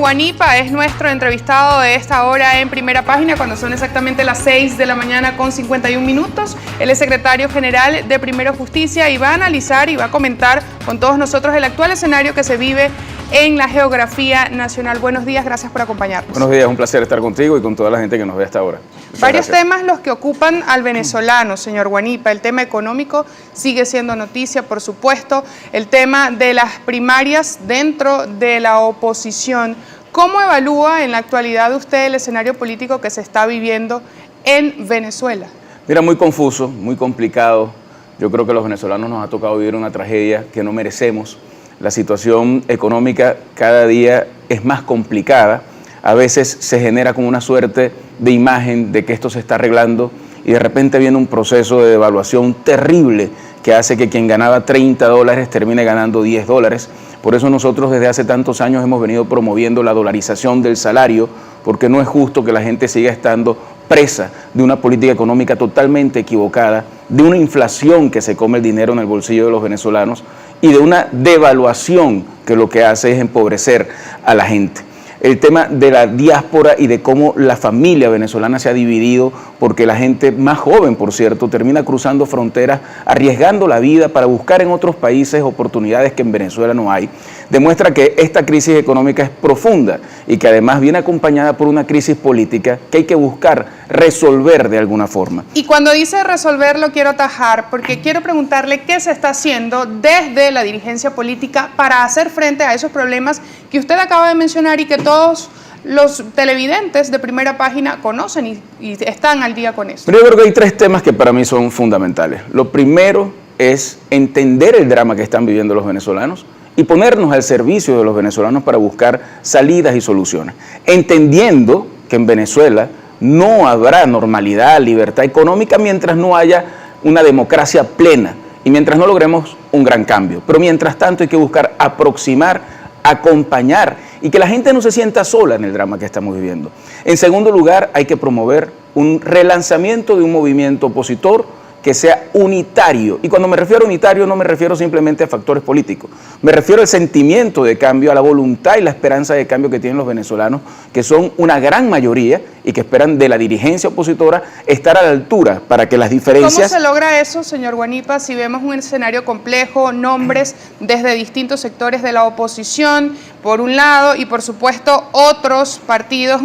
Guanipa es nuestro entrevistado de esta hora en Primera Página, cuando son exactamente las 6 de la mañana con 51 minutos. Él es secretario general de Primero Justicia y va a analizar y va a comentar con todos nosotros el actual escenario que se vive en la geografía nacional. Buenos días, gracias por acompañarnos. Buenos días, un placer estar contigo y con toda la gente que nos ve hasta ahora. Varios temas los que ocupan al venezolano, señor Guanipa. El tema económico sigue siendo noticia, por supuesto. El tema de las primarias dentro de la oposición. ¿Cómo evalúa en la actualidad usted el escenario político que se está viviendo en Venezuela? Mira, muy confuso, muy complicado. Yo creo que a los venezolanos nos ha tocado vivir una tragedia que no merecemos. La situación económica cada día es más complicada. A veces se genera como una suerte de imagen de que esto se está arreglando y de repente viene un proceso de devaluación terrible que hace que quien ganaba $30 termine ganando $10. Por eso nosotros desde hace tantos años hemos venido promoviendo la dolarización del salario, porque no es justo que la gente siga estando presa de una política económica totalmente equivocada, de una inflación que se come el dinero en el bolsillo de los venezolanos y de una devaluación que lo que hace es empobrecer a la gente. El tema de la diáspora y de cómo la familia venezolana se ha dividido, porque la gente más joven, por cierto, termina cruzando fronteras, arriesgando la vida para buscar en otros países oportunidades que en Venezuela no hay, demuestra que esta crisis económica es profunda y que además viene acompañada por una crisis política que hay que buscar resolver de alguna forma. Y cuando dice resolver lo quiero atajar, porque quiero preguntarle qué se está haciendo desde la dirigencia política para hacer frente a esos problemas que usted acaba de mencionar y que todos los televidentes de Primera Página conocen y están al día con eso. Pero yo creo que hay tres temas que para mí son fundamentales. Lo primero es entender el drama que están viviendo los venezolanos y ponernos al servicio de los venezolanos para buscar salidas y soluciones, entendiendo que en Venezuela no habrá normalidad, libertad económica mientras no haya una democracia plena y mientras no logremos un gran cambio. Pero mientras tanto hay que buscar aproximar, acompañar y que la gente no se sienta sola en el drama que estamos viviendo. En segundo lugar, hay que promover un relanzamiento de un movimiento opositor que sea unitario. Y cuando me refiero a unitario no me refiero simplemente a factores políticos. Me refiero al sentimiento de cambio, a la voluntad y la esperanza de cambio que tienen los venezolanos, que son una gran mayoría y que esperan de la dirigencia opositora estar a la altura para que las diferencias... ¿Cómo se logra eso, señor Guanipa, si vemos un escenario complejo, nombres desde distintos sectores de la oposición, por un lado, y por supuesto otros partidos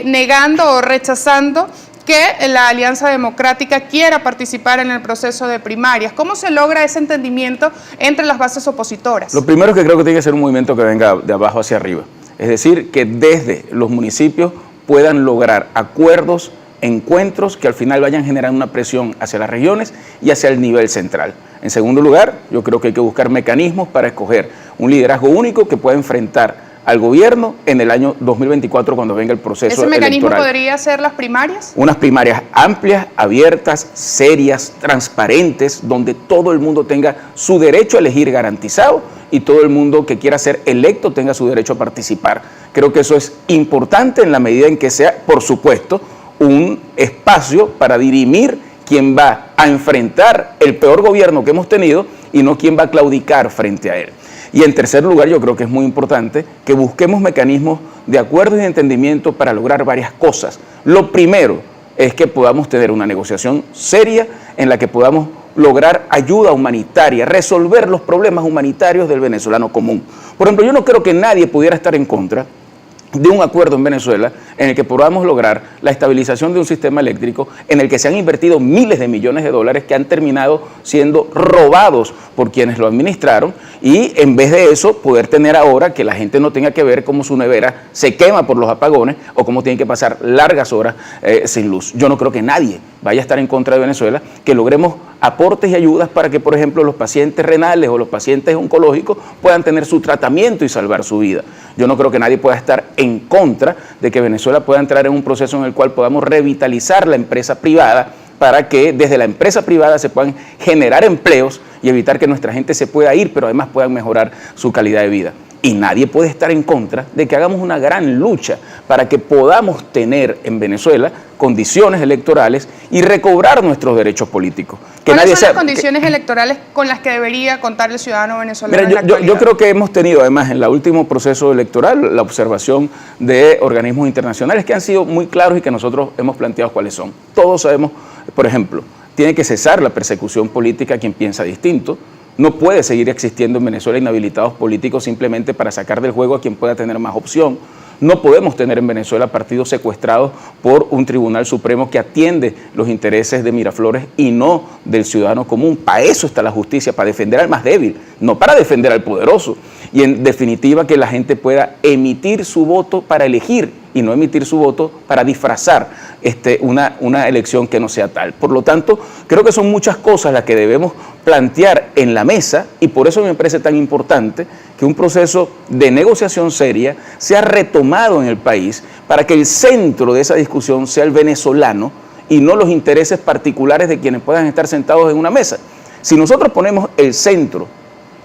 negando o rechazando que la Alianza Democrática quiera participar en el proceso de primarias? ¿Cómo se logra ese entendimiento entre las bases opositoras? Lo primero es que creo que tiene que ser un movimiento que venga de abajo hacia arriba. Es decir, que desde los municipios puedan lograr acuerdos, encuentros que al final vayan generando una presión hacia las regiones y hacia el nivel central. En segundo lugar, yo creo que hay que buscar mecanismos para escoger un liderazgo único que pueda enfrentar al gobierno en el año 2024 cuando venga el proceso electoral. ¿Ese mecanismo podría ser las primarias? Unas primarias amplias, abiertas, serias, transparentes, donde todo el mundo tenga su derecho a elegir garantizado y todo el mundo que quiera ser electo tenga su derecho a participar. Creo que eso es importante en la medida en que sea, por supuesto, un espacio para dirimir quién va a enfrentar el peor gobierno que hemos tenido y no quién va a claudicar frente a él. Y en tercer lugar, yo creo que es muy importante que busquemos mecanismos de acuerdo y de entendimiento para lograr varias cosas. Lo primero es que podamos tener una negociación seria en la que podamos lograr ayuda humanitaria, resolver los problemas humanitarios del venezolano común. Por ejemplo, yo no creo que nadie pudiera estar en contra de un acuerdo en Venezuela en el que podamos lograr la estabilización de un sistema eléctrico en el que se han invertido miles de millones de dólares que han terminado siendo robados por quienes lo administraron y en vez de eso poder tener ahora que la gente no tenga que ver cómo su nevera se quema por los apagones o cómo tienen que pasar largas horas sin luz. Yo no creo que nadie vaya a estar en contra de Venezuela, que logremos aportes y ayudas para que, por ejemplo, los pacientes renales o los pacientes oncológicos puedan tener su tratamiento y salvar su vida. Yo no creo que nadie pueda estar en contra de que Venezuela pueda entrar en un proceso en el cual podamos revitalizar la empresa privada para que desde la empresa privada se puedan generar empleos y evitar que nuestra gente se pueda ir, pero además puedan mejorar su calidad de vida. Y nadie puede estar en contra de que hagamos una gran lucha para que podamos tener en Venezuela condiciones electorales y recobrar nuestros derechos políticos. ¿Cuáles son las condiciones electorales con las que debería contar el ciudadano venezolano? Mira, yo creo que hemos tenido, además, en el último proceso electoral, la observación de organismos internacionales que han sido muy claros y que nosotros hemos planteado cuáles son. Todos sabemos, por ejemplo, tiene que cesar la persecución política a quien piensa distinto. No puede seguir existiendo en Venezuela inhabilitados políticos simplemente para sacar del juego a quien pueda tener más opción. No podemos tener en Venezuela partidos secuestrados por un tribunal supremo que atiende los intereses de Miraflores y no del ciudadano común. Para eso está la justicia, para defender al más débil, no para defender al poderoso. Y en definitiva que la gente pueda emitir su voto para elegir y no emitir su voto para disfrazar una elección que no sea tal. Por lo tanto, creo que son muchas cosas las que debemos plantear en la mesa y por eso me parece tan importante que un proceso de negociación seria sea retomado en el país para que el centro de esa discusión sea el venezolano y no los intereses particulares de quienes puedan estar sentados en una mesa. Si nosotros ponemos el centro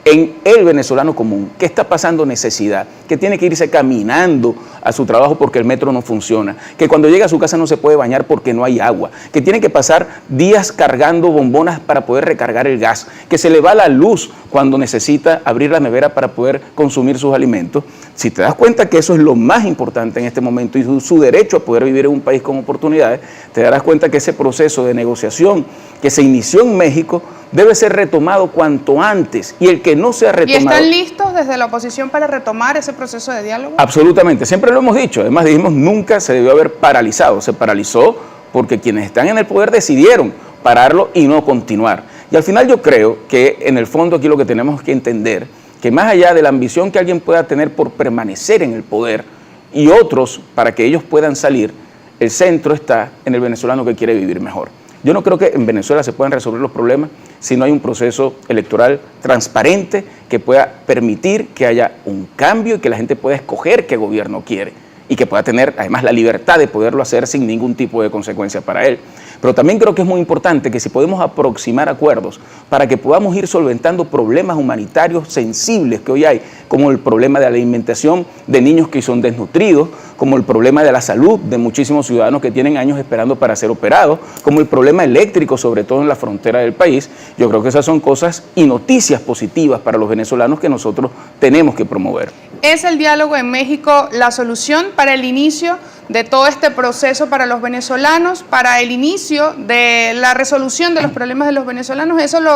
en el venezolano común, que está pasando necesidad, que tiene que irse caminando a su trabajo porque el metro no funciona, que cuando llega a su casa no se puede bañar porque no hay agua, que tiene que pasar días cargando bombonas para poder recargar el gas, que se le va la luz cuando necesita abrir la nevera para poder consumir sus alimentos. Si te das cuenta que eso es lo más importante en este momento y su derecho a poder vivir en un país con oportunidades, te darás cuenta que ese proceso de negociación que se inició en México debe ser retomado cuanto antes, y el que no sea retomado... ¿Y están listos desde la oposición para retomar ese proceso de diálogo? Absolutamente, siempre lo hemos dicho, además dijimos nunca se debió haber paralizado, se paralizó porque quienes están en el poder decidieron pararlo y no continuar. Y al final yo creo que en el fondo aquí lo que tenemos que entender, que más allá de la ambición que alguien pueda tener por permanecer en el poder y otros para que ellos puedan salir, el centro está en el venezolano que quiere vivir mejor. Yo no creo que en Venezuela se puedan resolver los problemas si no hay un proceso electoral transparente que pueda permitir que haya un cambio y que la gente pueda escoger qué gobierno quiere y que pueda tener además la libertad de poderlo hacer sin ningún tipo de consecuencia para él. Pero también creo que es muy importante que si podemos aproximar acuerdos para que podamos ir solventando problemas humanitarios sensibles que hoy hay, como el problema de la alimentación de niños que son desnutridos, como el problema de la salud de muchísimos ciudadanos que tienen años esperando para ser operados, como el problema eléctrico, sobre todo en la frontera del país. Yo creo que esas son cosas y noticias positivas para los venezolanos que nosotros tenemos que promover. ¿Es el diálogo en México la solución para el inicio de todo este proceso para los venezolanos, para el inicio de la resolución de los problemas de los venezolanos? Eso lo